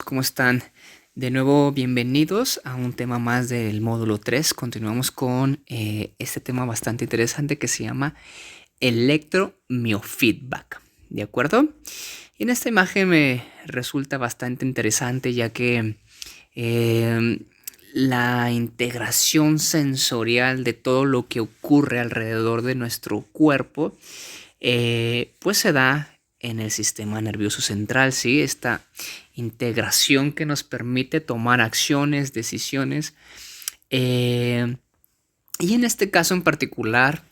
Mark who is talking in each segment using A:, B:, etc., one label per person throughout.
A: ¿cómo están? De nuevo, bienvenidos a un tema más del módulo 3. Continuamos con este tema bastante interesante que se llama electromiofeedback. ¿De acuerdo? Y en esta imagen me resulta bastante interesante ya que la integración sensorial de todo lo que ocurre alrededor de nuestro cuerpo pues se da en el sistema nervioso central, ¿sí? Esta integración que nos permite tomar acciones, decisiones. Y en este caso en particular,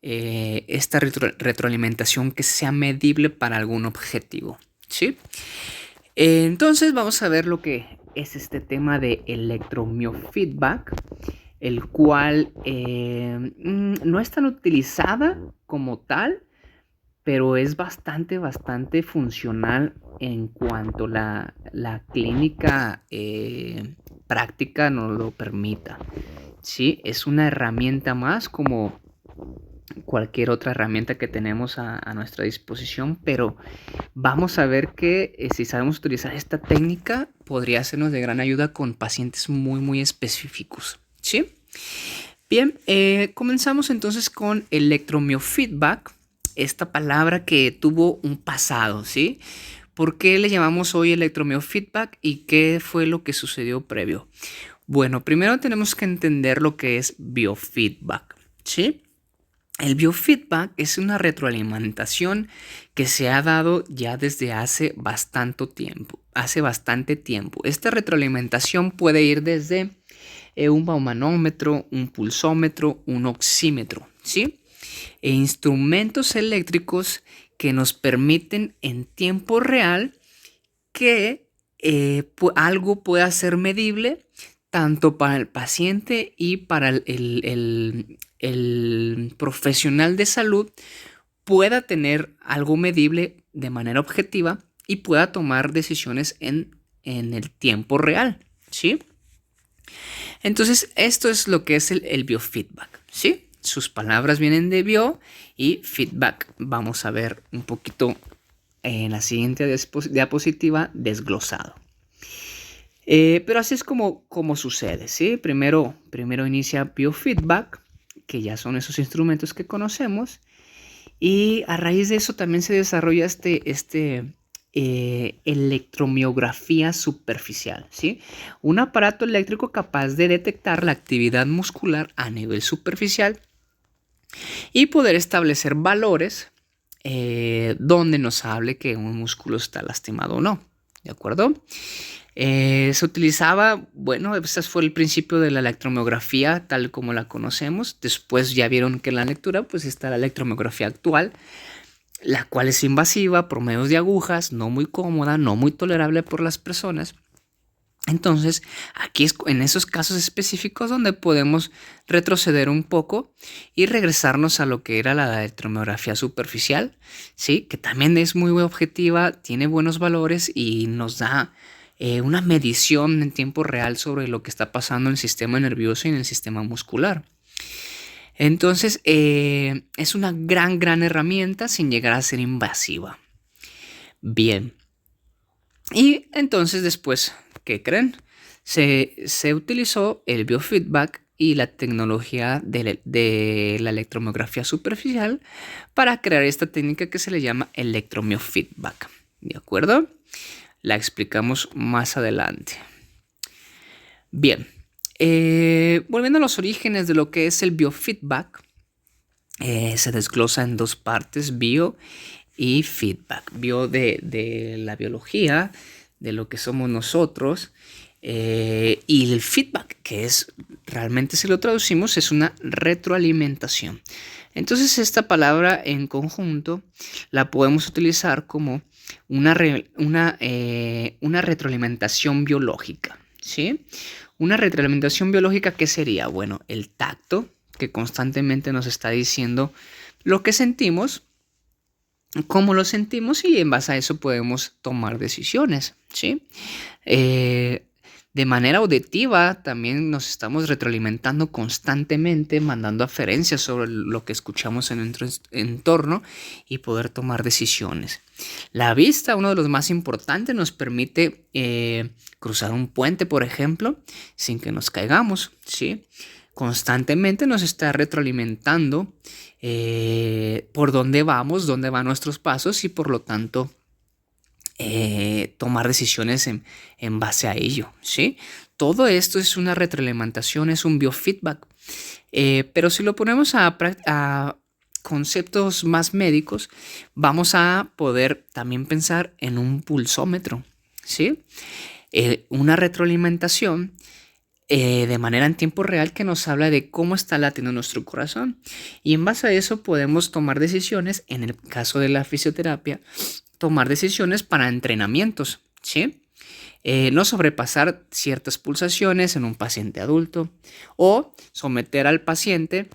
A: esta retroalimentación que sea medible para algún objetivo, ¿sí? Entonces vamos a ver lo que es este tema de electromiofeedback, el cual no es tan utilizada como tal, pero es bastante funcional en cuanto la clínica práctica nos lo permita. Sí, es una herramienta más como cualquier otra herramienta que tenemos a nuestra disposición, pero vamos a ver que si sabemos utilizar esta técnica podría sernos de gran ayuda con pacientes muy específicos. ¿Sí? Bien, comenzamos entonces con electromiofeedback. Esta palabra que tuvo un pasado, ¿sí? ¿Por qué le llamamos hoy electromiofeedback y qué fue lo que sucedió previo? Bueno, primero tenemos que entender lo que es biofeedback, ¿sí? El biofeedback es una retroalimentación que se ha dado ya desde hace bastante tiempo. Esta retroalimentación puede ir desde un baumanómetro, un pulsómetro, un oxímetro, ¿sí? E instrumentos eléctricos que nos permiten en tiempo real que algo pueda ser medible tanto para el paciente y para el profesional de salud pueda tener algo medible de manera objetiva y pueda tomar decisiones en el tiempo real, ¿sí? Entonces, esto es lo que es el biofeedback, ¿sí? Sus palabras vienen de bio y feedback. Vamos a ver un poquito en la siguiente diapositiva desglosado. Pero así es como sucede, ¿sí? Primero inicia biofeedback, que ya son esos instrumentos que conocemos, y a raíz de eso también se desarrolla electromiografía superficial, ¿sí? Un aparato eléctrico capaz de detectar la actividad muscular a nivel superficial y poder establecer valores donde nos hable que un músculo está lastimado o no, ¿de acuerdo? Se utilizaba, bueno, ese fue el principio de la electromiografía tal como la conocemos. Después ya vieron que en la lectura pues está la electromiografía actual, la cual es invasiva por medios de agujas, no muy cómoda, no muy tolerable por las personas. Entonces, aquí es en esos casos específicos donde podemos retroceder un poco y regresarnos a lo que era la electromiografía superficial, ¿sí? Que también es muy objetiva, tiene buenos valores y nos da una medición en tiempo real sobre lo que está pasando en el sistema nervioso y en el sistema muscular. Entonces, es una gran herramienta sin llegar a ser invasiva. Bien. Y entonces después, ¿qué creen? Se utilizó el biofeedback y la tecnología de la electromiografía superficial para crear esta técnica que se le llama electromiofeedback. ¿De acuerdo? La explicamos más adelante. Bien, volviendo a los orígenes de lo que es el biofeedback, se desglosa en dos partes, bio y feedback. Bio de la biología, de lo que somos nosotros, y el feedback, que es realmente, si lo traducimos, es una retroalimentación. Entonces esta palabra en conjunto la podemos utilizar como una retroalimentación biológica, ¿sí? Una retroalimentación biológica, ¿qué sería? Bueno, el tacto, que constantemente nos está diciendo lo que sentimos, cómo lo sentimos y en base a eso podemos tomar decisiones, ¿sí? De manera auditiva también nos estamos retroalimentando constantemente, mandando aferencias sobre lo que escuchamos en nuestro entorno y poder tomar decisiones. La vista, uno de los más importantes, nos permite cruzar un puente, por ejemplo, sin que nos caigamos, ¿sí? Constantemente nos está retroalimentando por dónde vamos, dónde van nuestros pasos y por lo tanto tomar decisiones en base a ello, ¿sí? Todo esto es una retroalimentación, es un biofeedback. Pero si lo ponemos a conceptos más médicos, vamos a poder también pensar en un pulsómetro, ¿sí? Una retroalimentación de manera en tiempo real que nos habla de cómo está latiendo nuestro corazón. Y en base a eso podemos tomar decisiones, en el caso de la fisioterapia, tomar decisiones para entrenamientos, ¿sí? No sobrepasar ciertas pulsaciones en un paciente adulto o someter al paciente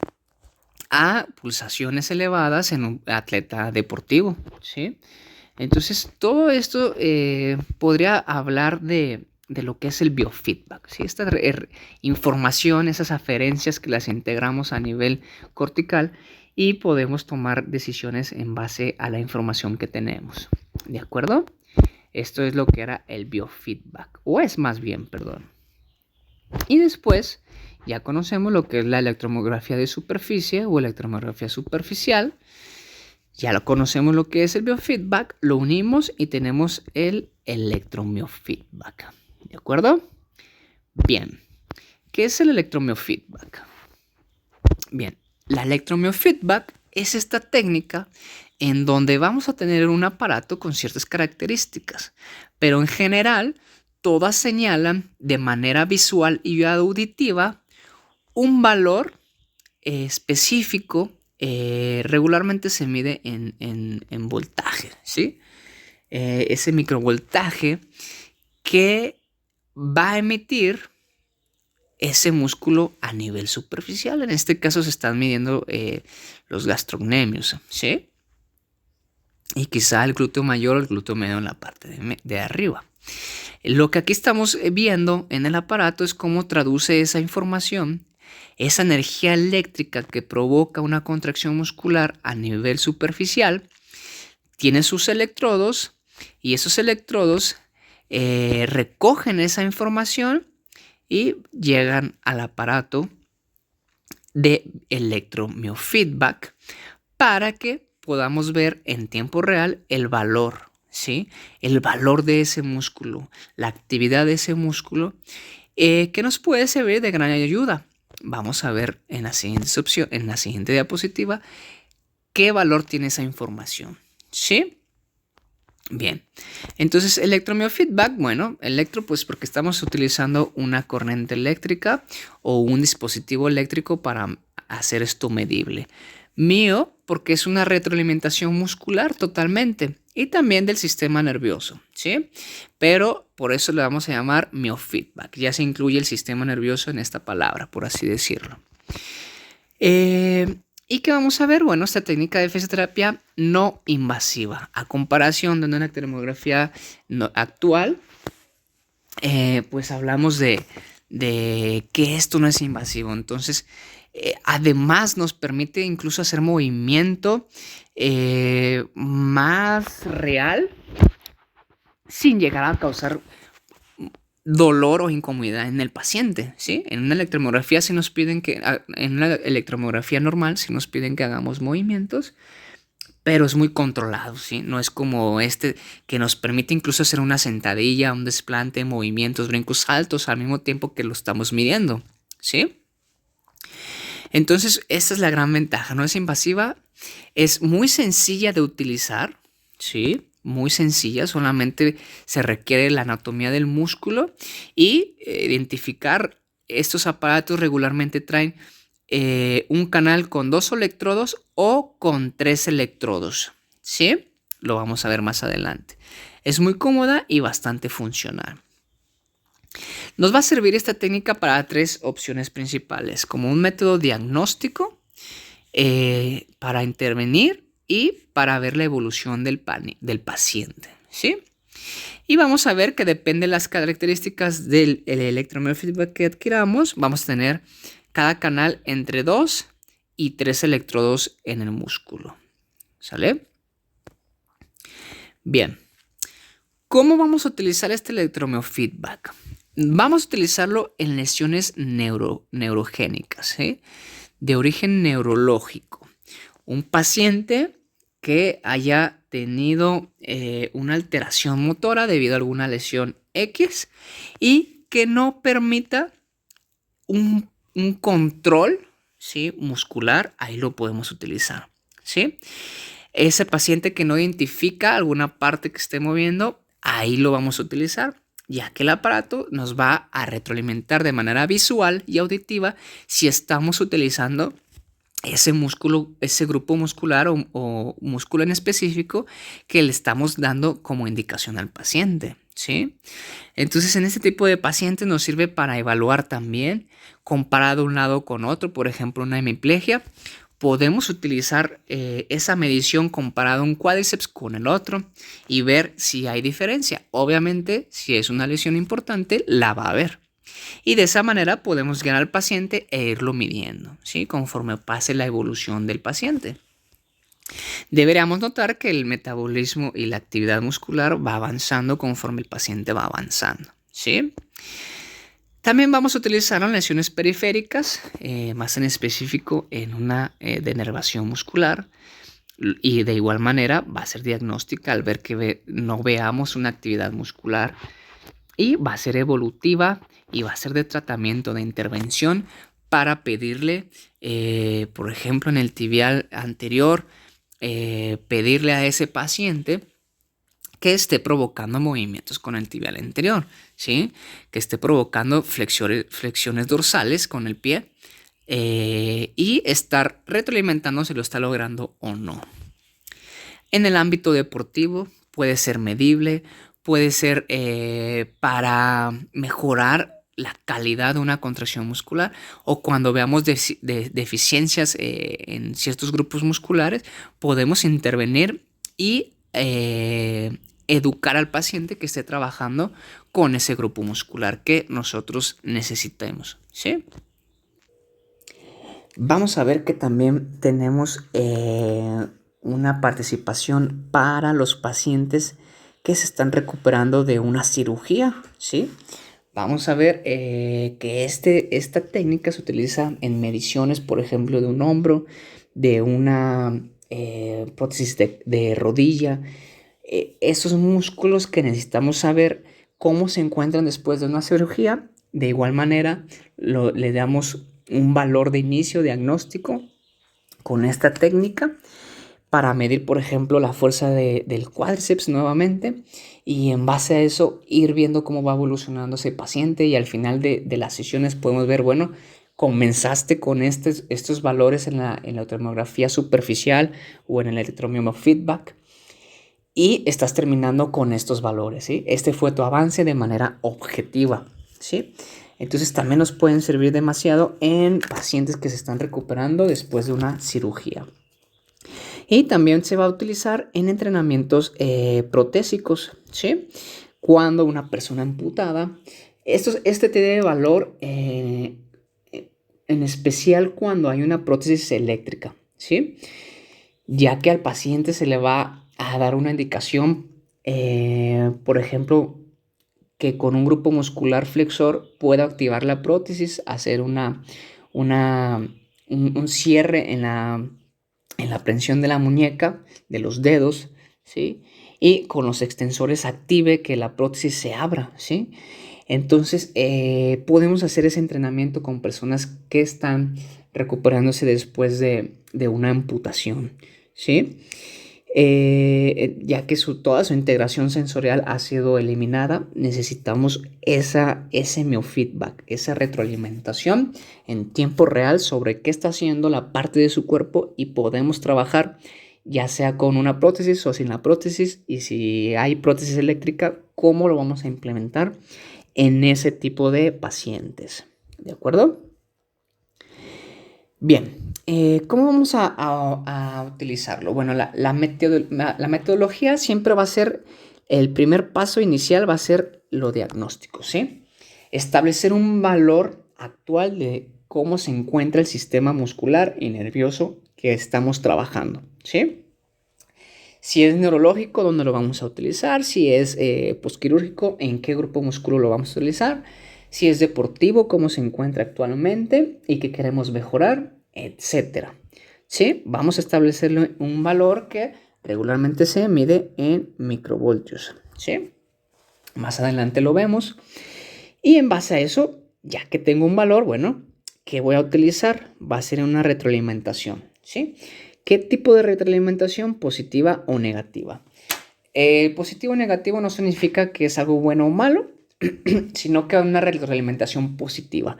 A: a pulsaciones elevadas en un atleta deportivo, ¿sí? Entonces, todo esto podría hablar de lo que es el biofeedback, ¿sí? Esta información, esas aferencias que las integramos a nivel cortical y podemos tomar decisiones en base a la información que tenemos, ¿de acuerdo? Esto es lo que era el biofeedback, o es más bien, perdón. Y después ya conocemos lo que es la electromiografía de superficie o electromiografía superficial. Ya lo conocemos lo que es el biofeedback, lo unimos y tenemos el electromiofeedback. ¿De acuerdo? Bien. ¿Qué es el electromiofeedback? Bien, la electromiofeedback es esta técnica en donde vamos a tener un aparato con ciertas características, pero en general todas señalan de manera visual y auditiva un valor específico. Regularmente se mide en voltaje, ¿sí? Ese microvoltaje que va a emitir ese músculo a nivel superficial. En este caso se están midiendo los gastrocnemios, ¿sí? Y quizá el glúteo mayor o el glúteo medio en la parte de arriba. Lo que aquí estamos viendo en el aparato es cómo traduce esa información, esa energía eléctrica que provoca una contracción muscular a nivel superficial. Tiene sus electrodos y esos electrodos recogen esa información y llegan al aparato de electromiofeedback para que podamos ver en tiempo real el valor, ¿sí? El valor de ese músculo, la actividad de ese músculo, que nos puede servir de gran ayuda. Vamos a ver en la siguiente diapositiva qué valor tiene esa información, ¿sí? Bien, entonces electromiofeedback, bueno, pues porque estamos utilizando una corriente eléctrica o un dispositivo eléctrico para hacer esto medible. Mio, porque es una retroalimentación muscular totalmente y también del sistema nervioso, ¿sí? Pero por eso le vamos a llamar miofeedback. Ya se incluye el sistema nervioso en esta palabra, por así decirlo. ¿Y qué vamos a ver? Bueno, esta técnica de fisioterapia no invasiva. A comparación de una electromiografía actual, pues hablamos de que esto no es invasivo. Entonces, además nos permite incluso hacer movimiento más real sin llegar a causar dolor o incomodidad en el paciente, ¿sí? En una electromiografía en una electromiografía normal sí nos piden que hagamos movimientos, pero es muy controlado, ¿sí? No es como que nos permite incluso hacer una sentadilla, un desplante, movimientos, brincos altos al mismo tiempo que lo estamos midiendo, ¿sí? Entonces, esta es la gran ventaja, no es invasiva, es muy sencilla de utilizar, ¿sí? Muy sencilla, solamente se requiere la anatomía del músculo y identificar estos aparatos regularmente traen un canal con 2 electrodos o con 3 electrodos, ¿sí? Lo vamos a ver más adelante. Es muy cómoda y bastante funcional. Nos va a servir esta técnica para 3 opciones principales, como un método diagnóstico, para intervenir y para ver la evolución del paciente, ¿sí? Y vamos a ver que depende de las características del electromiofeedback que adquiramos. Vamos a tener cada canal entre 2 y 3 electrodos en el músculo. ¿Sale? Bien. ¿Cómo vamos a utilizar este electromiofeedback? Vamos a utilizarlo en lesiones neurogénicas, de origen neurológico. Un paciente que haya tenido una alteración motora debido a alguna lesión X y que no permita un control, ¿sí?, muscular, ahí lo podemos utilizar, ¿sí? Ese paciente que no identifica alguna parte que esté moviendo, ahí lo vamos a utilizar, ya que el aparato nos va a retroalimentar de manera visual y auditiva si estamos utilizando ese músculo, ese grupo muscular o músculo en específico que le estamos dando como indicación al paciente, ¿sí? Entonces, en este tipo de pacientes nos sirve para evaluar también, comparado un lado con otro, por ejemplo, una hemiplegia. Podemos utilizar esa medición comparado un cuádriceps con el otro y ver si hay diferencia. Obviamente, si es una lesión importante, la va a haber. Y de esa manera podemos guiar al paciente e irlo midiendo, ¿sí?, conforme pase la evolución del paciente. Deberíamos notar que el metabolismo y la actividad muscular va avanzando conforme el paciente va avanzando, ¿sí? También vamos a utilizar en lesiones periféricas, más en específico en una denervación muscular. Y de igual manera va a ser diagnóstica al ver que no veamos una actividad muscular. Y va a ser evolutiva y va a ser de tratamiento, de intervención para pedirle, por ejemplo, en el tibial anterior, pedirle a ese paciente que esté provocando movimientos con el tibial anterior, ¿sí? Que esté provocando flexiones dorsales con el pie y estar retroalimentando si lo está logrando o no. En el ámbito deportivo puede ser medible, puede ser para mejorar la calidad de una contracción muscular o cuando veamos deficiencias en ciertos grupos musculares, podemos intervenir y educar al paciente que esté trabajando con ese grupo muscular que nosotros necesitemos, ¿sí? Vamos a ver que también tenemos una participación para los pacientes que se están recuperando de una cirugía, ¿sí? Vamos a ver que esta técnica se utiliza en mediciones, por ejemplo, de un hombro, de una prótesis de rodilla. Esos músculos que necesitamos saber cómo se encuentran después de una cirugía. De igual manera, le damos un valor de inicio diagnóstico con esta técnica para medir, por ejemplo, la fuerza del cuádriceps nuevamente y en base a eso ir viendo cómo va evolucionando ese paciente y al final de las sesiones podemos ver, bueno, comenzaste con estos valores en la tomografía superficial o en el electromiofeedback y estás terminando con estos valores, ¿sí? Este fue tu avance de manera objetiva, ¿sí? Entonces también nos pueden servir demasiado en pacientes que se están recuperando después de una cirugía. Y también se va a utilizar en entrenamientos protésicos, ¿sí? Cuando una persona amputada, este tiene valor en especial cuando hay una prótesis eléctrica, ¿sí? Ya que al paciente se le va a dar una indicación, por ejemplo, que con un grupo muscular flexor pueda activar la prótesis, hacer un cierre en la prensión de la muñeca, de los dedos, ¿sí? Y con los extensores active que la prótesis se abra, ¿sí? Entonces, podemos hacer ese entrenamiento con personas que están recuperándose después de una amputación, ¿sí? Ya que toda su integración sensorial ha sido eliminada, necesitamos ese miofeedback, esa retroalimentación en tiempo real sobre qué está haciendo la parte de su cuerpo y podemos trabajar ya sea con una prótesis o sin la prótesis y si hay prótesis eléctrica, cómo lo vamos a implementar en ese tipo de pacientes, ¿de acuerdo? Bien, ¿cómo vamos a utilizarlo? Bueno, la metodología siempre va a ser el primer paso inicial va a ser lo diagnóstico, ¿sí? Establecer un valor actual de cómo se encuentra el sistema muscular y nervioso que estamos trabajando, ¿sí? Si es neurológico, ¿dónde lo vamos a utilizar? Si es posquirúrgico, ¿en qué grupo muscular lo vamos a utilizar? Si es deportivo, ¿cómo se encuentra actualmente y qué queremos mejorar? Etcétera. ¿Sí? Vamos a establecerle un valor que regularmente se mide en microvoltios. ¿Sí? Más adelante lo vemos. Y en base a eso, ya que tengo un valor, bueno, ¿qué voy a utilizar? Va a ser una retroalimentación. ¿Sí? ¿Qué tipo de retroalimentación? ¿Positiva o negativa? Positivo o negativo no significa que es algo bueno o malo, sino que una retroalimentación positiva.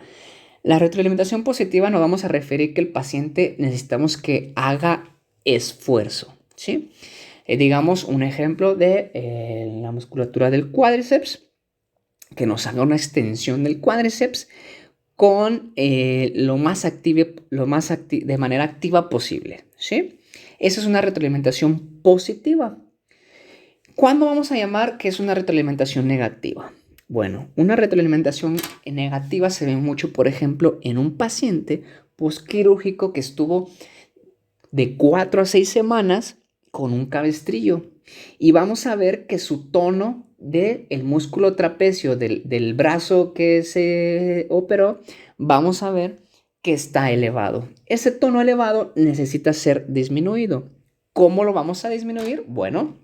A: La retroalimentación positiva nos vamos a referir que el paciente necesitamos que haga esfuerzo, ¿sí? Digamos un ejemplo de la musculatura del cuádriceps, que nos haga una extensión del cuádriceps con de manera activa posible, ¿sí? Esa es una retroalimentación positiva. ¿Cuándo vamos a llamar que es una retroalimentación negativa? Bueno, una retroalimentación negativa se ve mucho, por ejemplo, en un paciente posquirúrgico que estuvo de 4 a 6 semanas con un cabestrillo. Y vamos a ver que su tono del músculo trapecio del brazo que se operó, vamos a ver que está elevado. Ese tono elevado necesita ser disminuido. ¿Cómo lo vamos a disminuir? Bueno,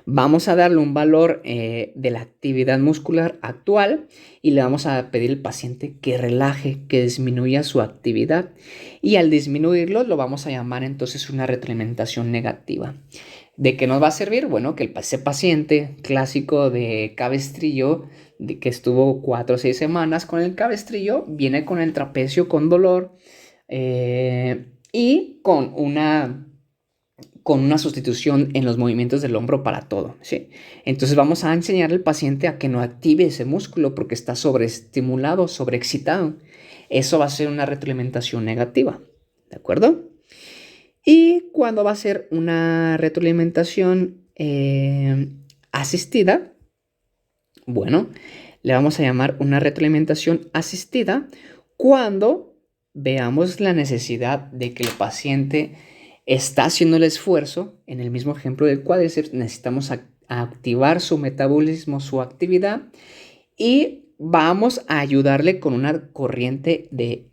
A: vamos a darle un valor de la actividad muscular actual y le vamos a pedir al paciente que relaje, que disminuya su actividad. Y al disminuirlo lo vamos a llamar entonces una retroalimentación negativa. ¿De qué nos va a servir? Bueno, que ese paciente clásico de cabestrillo, de que estuvo 4 o 6 semanas con el cabestrillo, viene con el trapecio con dolor y con una sustitución en los movimientos del hombro para todo, ¿sí? Entonces vamos a enseñar al paciente a que no active ese músculo porque está sobreestimulado, sobreexcitado. Eso va a ser una retroalimentación negativa, ¿de acuerdo? Y cuando va a ser una retroalimentación asistida, bueno, le vamos a llamar una retroalimentación asistida cuando veamos la necesidad de que el paciente está haciendo el esfuerzo. En el mismo ejemplo del cuádriceps, necesitamos activar su metabolismo, su actividad, y vamos a ayudarle con una corriente de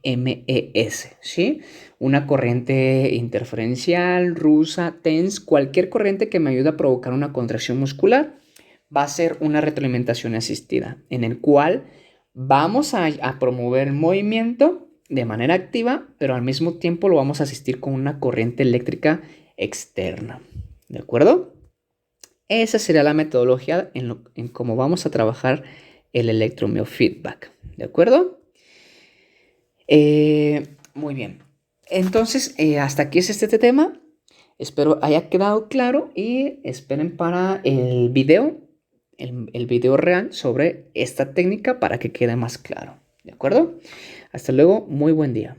A: NMES, ¿sí? Una corriente interferencial, rusa, TENS, cualquier corriente que me ayude a provocar una contracción muscular va a ser una retroalimentación asistida, en el cual vamos a promover el movimiento de manera activa, pero al mismo tiempo lo vamos a asistir con una corriente eléctrica externa. ¿De acuerdo? Esa sería la metodología en cómo vamos a trabajar el electromiofeedback. ¿De acuerdo? Muy bien. Entonces, hasta aquí es este tema. Espero haya quedado claro y esperen para el video real sobre esta técnica para que quede más claro. ¿De acuerdo? Hasta luego, muy buen día.